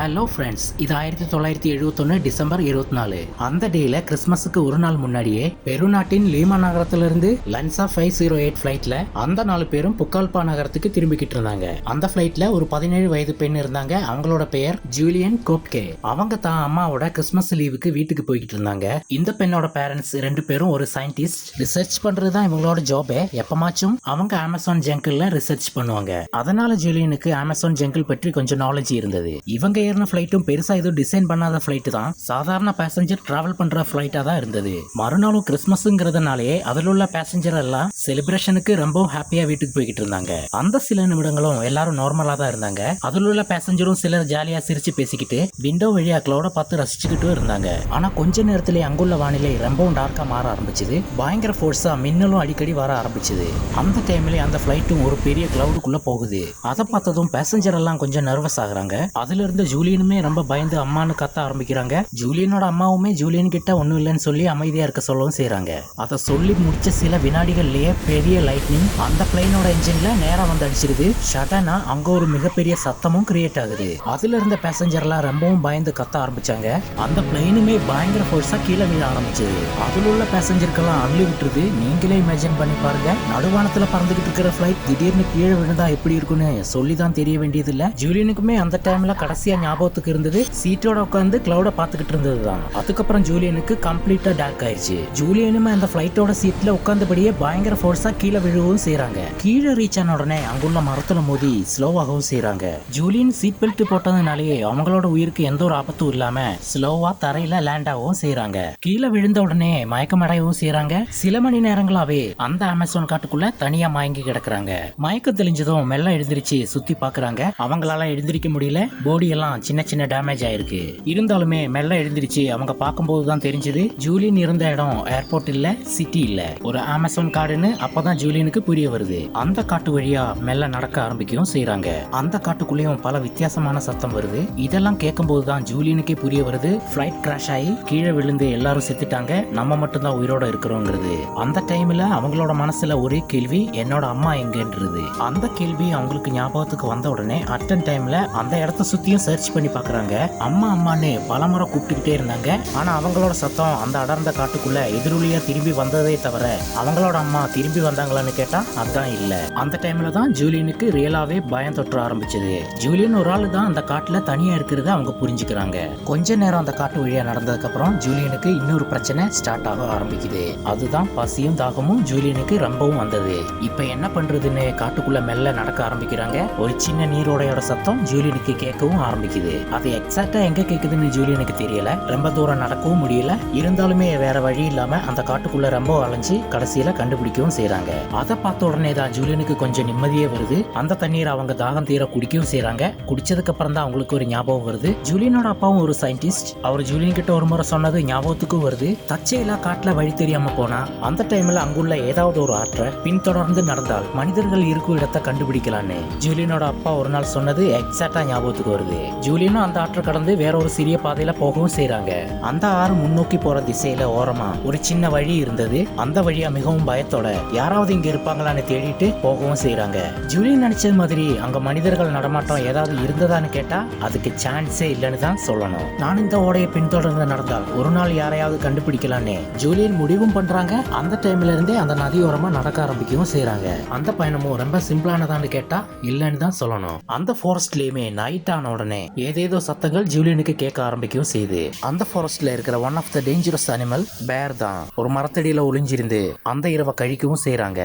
Hello friends, இது 1971 December 24. அந்த டேல கிறிஸ்மஸுக்கு ஒரு நாள் முன்னாடியே பெருநாட்டின் லீமா நகரத்திலிருந்து லன்சா 508 ஃபிளைட்ல அந்த 4 பேரும் புக்கால்பா நகரத்துக்கு திரும்பிக்கிட்டு இருந்தாங்க. அந்த ஃபிளைட்ல ஒரு 17 வயது பெண் இருந்தாங்க. அவங்களோட பெயர் ஜூலியன் கோப்கே. அவங்க தான் அம்மாவோட கிறிஸ்மஸ் லீவுக்கு வீட்டுக்கு போய்கிட்டு இருந்தாங்க. இந்த பெண்ணோட பேரண்ட்ஸ் 2 பேரும் ஒரு சயின்டிஸ்ட். ரிசர்ச் பண்றதுதான் இவங்களோட ஜாபே. எப்பமாச்சும் அவங்க அமேசான் ஜங்கிள்ல ரிசர்ச் பண்ணுவாங்க. அதனால ஜூலியனுக்கு அமேசான் ஜங்கிள் பற்றி கொஞ்சம் நாலேஜ் இருந்தது. இவங்க ஏறின ஃபிளைட்டும் பெருசா எதுவும் டிசைன் பண்ணாத ஃபிளைட் தான். சாதாரண பேசஞ்சர் டிராவல் பண்ற ஃபிளைட்டா தான் இருந்தது. மறுநாளும் கிறிஸ்மஸ்ங்கிறதுனாலே அதில் உள்ள பேசஞ்சர் எல்லாம் செலிப்ரேஷனுக்கு ரொம்ப ஹாப்பியா வீட்டுக்கு போய்கிட்டு இருந்தாங்க. அந்த சில நிமிடங்களும் எல்லாரும் நார்மலா தான் இருந்தாங்க. அதில் உள்ள பேசஞ்சரும் சிலர் ஜாலியா சிரிச்சு பேசிக்கிட்டு விண்டோ வழியா கிளவுட பார்த்து ரசிச்சுக்கிட்டு இருந்தாங்க. ஆனா கொஞ்ச நேரத்திலே அங்குள்ள வானிலை ரொம்பவும் டார்க்கா மாற ஆரம்பிச்சது. பயங்கர ஃபோர்ஸா மின்னலும் அடிக்கடி வர ஆரம்பிச்சது. அந்த டைம்ல அந்த ஃபிளைட்டும் ஒரு பெரிய கிளவுடுக்குள்ள போகுது. அதை பார்த்ததும் பேசஞ்சர் எல்லாம் கொஞ்சம் நர்வஸ் ஆகுறாங்க. அதுல இருந்து ஜூலியனுமே ரொம்ப பயந்து அம்மானு கத்த ஆரம்பிக்கிறாங்க. ஜூலியனோட அம்மாவுமே ஜூலியன் கிட்ட ஒன்னும் இல்லைன்னு சொல்லி அமைதியா இருக்க சொல்லவும் செய்யறாங்க. அதை சொல்லி முடிச்ச சில வினாடிகள்லயே பெரிய லைட்னிங் அந்த பிளைனோட என்ஜின்ல நேரா வந்து அடிச்சிருது. சடனா அங்க ஒரு மிகப்பெரிய சத்தமும் கிரியேட் ஆகுது. அதுல இருந்த பேசஞ்சர்லாம் ரொம்பவும் பயந்து கத்த ஆரம்பிச்சாங்க. அந்த பிளைனுமே பயங்கர ஃபோர்ஸா கீழே விழ ஆரம்பிச்சது. அதுல உள்ள பேசஞ்சருக்கெல்லாம் அள்ளி விட்டுருது. நீங்களே இமேஜின் பண்ணி பாருங்க, நடுவானத்துல பறந்துகிட்டு இருக்கிற பிளைட் திடீர்னு கீழே விழுந்தா எப்படி இருக்குன்னு சொல்லிதான் தெரிய வேண்டியது இல்ல. ஜூலியனுக்குமே அந்த டைம்ல கடைசியா ஞாபகத்துக்கு இருந்தது சீட்டோட உட்காந்து கிளவுட பாத்துக்கிட்டு இருந்தது தான். அதுக்கப்புறம் ஜூலியனுக்கு கம்ப்ளீட்டா டார்க் ஆயிடுச்சு. ஜூலியனுமே அந்த பிளைட்டோட சீட்ல உட்கார்ந்தபடியே பயங்கர ஃபோர்ஸா கீழே விழுவும் செய்யறாங்க. கீழே ரீச் ஆன உடனே அங்குள்ள மரத்துல மோதி ஸ்லோவாகவும் செய்யறாங்க. ஜூலியன் சீட் பெல்ட் போட்டதுனாலேயே அவங்களோட உயிருக்கு எந்த ஒரு ஆபத்தும் இல்லாம ஸ்லோவா தரையில லேண்ட் ஆகவும் செய்யறாங்க. கீழே விழுந்த உடனே மயக்கமடையவும் செய்யறாங்க. சில மணி நேரங்களாவே அந்த அமேசான் காட்டுக்குள்ள தனியா மயங்கி கிடக்குறாங்க. மயக்கம் தெளிஞ்சதும் மெல்ல எழுந்திருச்சு சுத்தி பாக்குறாங்க. அவங்களால எழுந்திருக்க முடியல. பாடி எல்லாம் சின்ன சின்ன டேமேஜ் ஆயிருக்கு. இருந்தாலுமே மெல்ல எழுந்திருச்சு அவங்க பார்க்கும்போது தான் தெரிஞ்சது ஜூலியன் இருந்த இடம் ஏர்போர்ட் இல்ல, சிட்டி இல்ல, ஒரு அமேசான் காடுன்னு. அப்பதான் ஜூலியனுக்கு புரிய வருது. அந்த காட்டு வழியா மெல்ல நடக்க ஆரம்பிக்கவும் செய்யறாங்க. அந்த காட்டுக்குள்ளேயும் பல வித்தியாசமான சத்தம் வருது. இதெல்லாம் கேட்கும் போதுதான் ஜூலியனுக்கே புரிய வருது பிளைட் கிராஷ் ஆகி கீழே விழுந்து எல்லாரும் செத்துட்டாங்க, நம்ம மட்டும் தான் உயிரோட இருக்கிறோங்கிறது. அந்த டைம்ல அவங்களோட மனசுல ஒரே கேள்வி, என்னோட அம்மா எங்கன்றது. அந்த கேள்வி அவங்களுக்கு ஞாபகத்துக்கு வந்த உடனே அட்டன் டைம்ல அந்த இடத்த சுத்தியும் சர்ச் பண்ணி பாக்குறாங்க. அம்மா அம்மான்னு பலமுறை கூப்பிட்டுக்கிட்டே இருந்தாங்க. ஆனா அவங்களோட சத்தம் அந்த அடர்ந்த காட்டுக்குள்ள எதிரொலியா திரும்பி வந்ததே தவிர அவங்களோட அம்மா திரும்பி வந்தாங்களான்னு கேட்டா அதான் இல்ல. அந்த டைம்ல தான் ஜூலியனுக்கு ரியலாவே பயம் தொற்ற ஆரம்பிச்சது. ஜூலியன் ஒரு ஆளு தான் அந்த காட்டுல தனியா இருக்கிறத அவங்க புரிஞ்சுக்கிறாங்க. கொஞ்ச நேரம் அந்த காட்டு வழியா நடந்ததுக்கு அப்புறம் ஜூலியனுக்கு இன்னொரு பிரச்சனை ஸ்டார்ட் ஆக ஆரம்பிக்குது. அதுதான் பசியும் தாகமும் ஜூலியனுக்கு ரொம்பவும் வந்தது. இப்ப என்ன பண்றதுன்னு காட்டுக்குள்ள மெல்ல நடக்க ஆரம்பிக்கிறாங்க. ஒரு சின்ன நீரோடையோட சத்தம் ஜூலியனுக்கு கேட்கவும் ஆரம்பிக்குது. அது எக்ஸாக்டா எங்க கேக்குதுன்னு ஜூலியனுக்கு தெரியல. ரொம்ப தூரம் நடக்கவும் முடியல. இருந்தாலுமே வேற வழி இல்லாம அந்த காட்டுக்குள்ள ரொம்ப அலைஞ்சு கடைசியில கண்டுபிடிக்கவும் செய்யறாங்க. அதை பார்த்த உடனே தான் ஜூலியனுக்கு கொஞ்சம் நிம்மதியே வருது. அந்த தண்ணீர் அவங்க தாகம் தீர குடிக்கவும் செய்யறாங்க. குடிச்சதுக்கு அப்புறம் தான் அவங்களுக்கு ஒரு ஞாபகம் வருது. ஜூலியனோட அப்பாவும் ஒரு சயின்டிஸ்ட். அவர் ஜூலியன் கிட்ட ஒரு முறை சொன்னது ஞாபகத்துக்கும் வருது. தச்சையில காட்டுல வழி தெரியாம போனா அந்த டைம்ல அங்குள்ள ஏதாவது ஒரு ஆற்றை பின்தொடர்ந்து நடந்தால் மனிதர்கள் இருக்கும் இடத்தை கண்டுபிடிக்கலான்னு ஜூலியனோட அப்பா ஒரு நாள் சொன்னது எக்ஸாக்டா ஞாபகத்துக்கு வருது. ஜூலியனும் அந்த ஆற்றை கடந்து வேற ஒரு சிறிய பாதையில போகவும் செய்யறாங்க. அந்த ஆறு முன்னோக்கி போற திசையில ஓரமா ஒரு சின்ன வழி இருந்தது. அந்த வழியா மிகவும் பயத்தோட யாராவது இங்க இருப்பாங்களான்னு தேடிட்டு போகவும் செய்யறாங்க. ஜூலியன் நினைச்சது மாதிரி அங்க மனிதர்கள் நடமாட்டம் ஏதாவது இருந்ததான்னு கேட்டா அதுக்கு சான்ஸே இல்லைன்னு தான் சொல்லணும். நான் இந்த ஓடையை பின்தொடர்ந்து நடந்தால் ஒரு நாள் யாரையாவது கண்டுபிடிக்கலான்னு ஜூலியன் முடிவும் பண்றாங்க. அந்த டைம்ல இருந்தே அந்த நதியோரமா நடக்க ஆரம்பிக்கவும் செய்யறாங்க. அந்த பயணமும் ரொம்ப சிம்பிளானதான்னு கேட்டா இல்லைன்னு தான் சொல்லணும். அந்த ஃபாரஸ்ட்லயுமே நைட் ஆன உடனே ஏதேதோ சத்தங்கள் ஜூலியனுக்கு கேட்க ஆரம்பிக்கவும் செய்யுது. அந்த ஃபாரஸ்ட்ல இருக்கிற one of the dangerous animal பேர் தான். ஒரு மரத்தடியில ஒளிஞ்சிருந்து அந்த இரவை கழிக்கவும் செய்யறாங்க.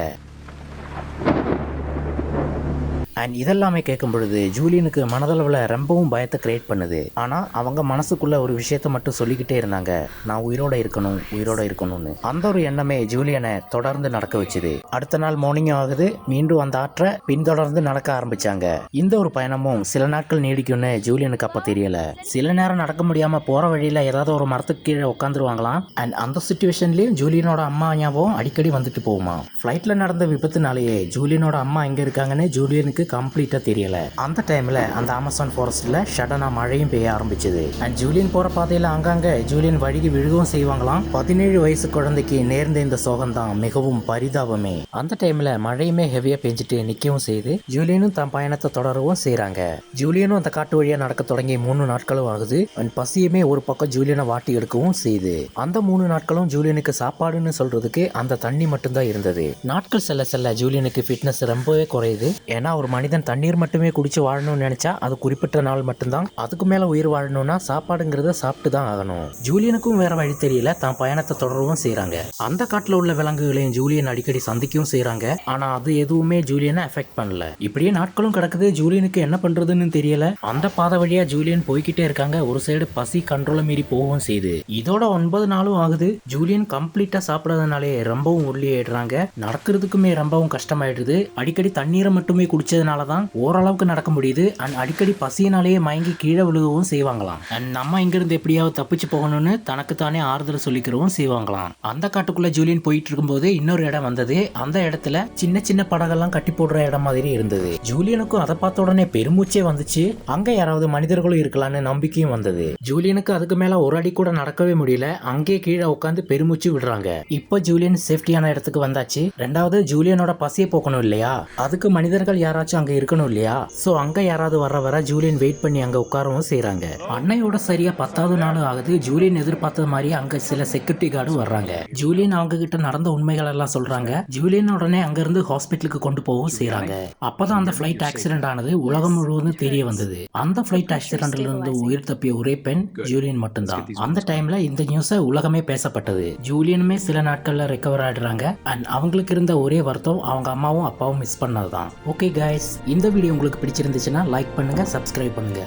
அண்ட் இதெல்லாமே கேட்கும் பொழுது ஜூலியனுக்கு மனதளவில் ரொம்பவும் பயத்தை கிரியேட் பண்ணுது. ஆனால் அவங்க மனசுக்குள்ள ஒரு விஷயத்த மட்டும் சொல்லிக்கிட்டே இருந்தாங்க, நான் உயிரோட இருக்கணும் உயிரோட இருக்கணும்னு. அந்த ஒரு எண்ணமே ஜூலியனை தொடர்ந்து நடக்க வச்சுது. அடுத்த நாள் மார்னிங் ஆகுது. மீண்டும் அந்த ஆற்றை பின்தொடர்ந்து நடக்க ஆரம்பிச்சாங்க. இந்த ஒரு பயணமும் சில நாட்கள் நீடிக்கும்னு ஜூலியனுக்கு அப்ப தெரியல. சில நேரம் நடக்க முடியாம போற வழியில ஏதாவது ஒரு மரத்துக்கு கீழே உட்காந்துருவாங்களாம். அண்ட் அந்த சிச்சுவேஷன்லயும் ஜூலியனோட அம்மா ஞாபகம் அடிக்கடி வந்துட்டு போகுமா. ஃபிளைட்ல நடந்த விபத்துனாலேயே ஜூலியனோட அம்மா எங்க இருக்காங்கன்னு ஜூலியனுக்கு ஜூலியனுக்கு கம்ப்ளீட்டா தெரியல. அந்த டைம்ல அந்த அமேசான் ஃபாரஸ்ட்ல சடனா மழையும் பெய்ய ஆரம்பிச்சது. அண்ட் ஜூலியன் போற பாதையில அங்கங்க ஜூலியன் வழுகி விழுகவும் செய்வாங்களாம். 17 வயசு குழந்தைக்கு நேர்ந்த இந்த சோகம் தான் மிகவும் பரிதாபமே. அந்த டைம்ல மழையுமே ஹெவியா பெஞ்சிட்டு நிக்கவும் செய்து ஜூலியனும் தன் பயணத்தை தொடரவும் செய்றாங்க. ஜூலியனும் அந்த காட்டு வழியா நடக்க தொடங்கி 3 நாட்களும் ஆகுது. அண்ட் பசியுமே ஒரு பக்கம் ஜூலியனை வாட்டி எடுக்கவும் செய்யுது. அந்த 3 நாட்களும் ஜூலியனுக்கு சாப்பாடுன்னு சொல்றதுக்கு அந்த தண்ணி மட்டும்தான் இருந்தது. நாட்கள் செல்ல செல்ல ஜூலியனுக்கு ஃபிட்னஸ் ரொம்பவே குறையுது. ஏன்னா ஒரு மனிதன் தண்ணீர் மட்டுமே குடிச்சு வாழணும்னு நினைச்சா அது குறிப்பிட்ட நாள் மட்டும்தான். அதுக்கு மேல உயிர் வாழணும்னா சாப்பாடுங்கிறத சாப்பிட்டு தான் ஆகணும். ஜூலியனுக்கும் வேற வழி தெரியல, தான் பயணத்தை தொடரவும் செய்யறாங்க. அந்த காட்டுல உள்ள விலங்குகளையும் ஜூலியன் அடிக்கடி சந்திக்கவும் செய்யறாங்க. ஆனா அது எதுவுமே ஜூலியனை எஃபெக்ட் பண்ணல. இப்படியே நாட்களும் கிடக்குது. ஜூலியனுக்கு என்ன பண்றதுன்னு தெரியல. அந்த பாதை வழியா ஜூலியன் போய்கிட்டே இருக்காங்க. ஒரு சைடு பசி கண்ட்ரோல மீறி போகவும் செய்யுது. இதோட 9 நாளும் ஆகுது. ஜூலியன் கம்ப்ளீட்டா சாப்பிடாதனாலே ரொம்பவும் ஒல்லியாயிடுறாங்க. நடக்கிறதுக்குமே ரொம்பவும் கஷ்டமாயிடுது. அடிக்கடி தண்ணீரை மட்டுமே குடிச்சதுனாலதான் ஓரளவுக்கு நடக்க முடியுது. அண்ட் அடிக்கடி பசியினாலேயே மயங்கி கீழே விழுகவும் செய்வாங்களாம். அண்ட் நம்ம இங்கிருந்து எப்படியாவது தப்பிச்சு போகணும்னு தனக்கு தானே ஆறுதல் சொல்லிக்கிறவும் செய்வாங்களாம். அந்த காட்டுக்குள்ள ஜூலியன் போயிட்டு இருக்கும்போது இன்னொரு இடம் வந்தது. அந்த இடத்துல சின்ன சின்ன படகெல்லாம் கட்டி போடுற இடம் மாதிரி இருந்தது. ஜூலியனுக்கும் அதை பார்த்த உடனே பெருமூச்சே வந்துச்சு. அங்க யாராவது மனிதர்களும் இருக்கலாம்னு நம்பிக்கையும் வந்தது. ஜூலியனுக்கு அதுக்கு மேல ஒரு அடி கூட நடக்கவே முடியல. அங்கே கீழே உட்காந்து பெருமூச்சு விடுறாங்க. இப்போ ஜூலியன் சேஃப்டியான இடத்துக்கு வந்தாச்சு. ரெண்டாவது ஜூலியனோட பசியை போக்கணும் இல்லையா, அதுக்கு மனிதர்கள் யாராச்சும் அங்க இருக்கணும் இல்லையா. சோ அங்க யாராவது வர ஜூலியன் வெயிட் பண்ணி அங்க உட்காரவும் செய்யறாங்க. அன்னையோட சரியா 10வது நாள் ஆகுது. ஜூலியன் எதிர்பார்த்தது மாதிரி அங்க சில செக்யூரிட்டி கார்டு வர்றாங்க. ஜூலியன் அவங்க கிட்ட நடந்த உண்மைகள் எல்லாம் சொல்றாங்க. ஜூலியன் உடனே அங்க இருந்து ஹாஸ்பிட்டலுக்கு கொண்டு போகவும் செய்யறாங்க. அப்பதான் அந்த பிளைட் ஆக்சிடென்ட் ஆனது உலகம் முழுவதும் தெரிய வந்தது. அந்த பிளைட் ஆக்சிடென்ட்ல இருந்து உயிர் தப்பிய ஒரே பெண் ஜூலியன் மட்டும்தான். அந்த டைம்ல இந்த நியூஸ உலகமே பேசப்பட்டது. ஜூலியனுமே சில நாட்கள்ல ரெக்கவர் ஆயிடுறாங்க. அண்ட் அவங்களுக்கு இருந்த ஒரே வருத்தம் அவங்க அம்மாவும் அப்பாவும் மிஸ் பண்ணதுதான். ஓகே கைஸ், இந்த வீடியோ உங்களுக்கு பிடிச்சிருந்துச்சுன்னா லைக் பண்ணுங்க, சப்ஸ்கிரைப் பண்ணுங்க.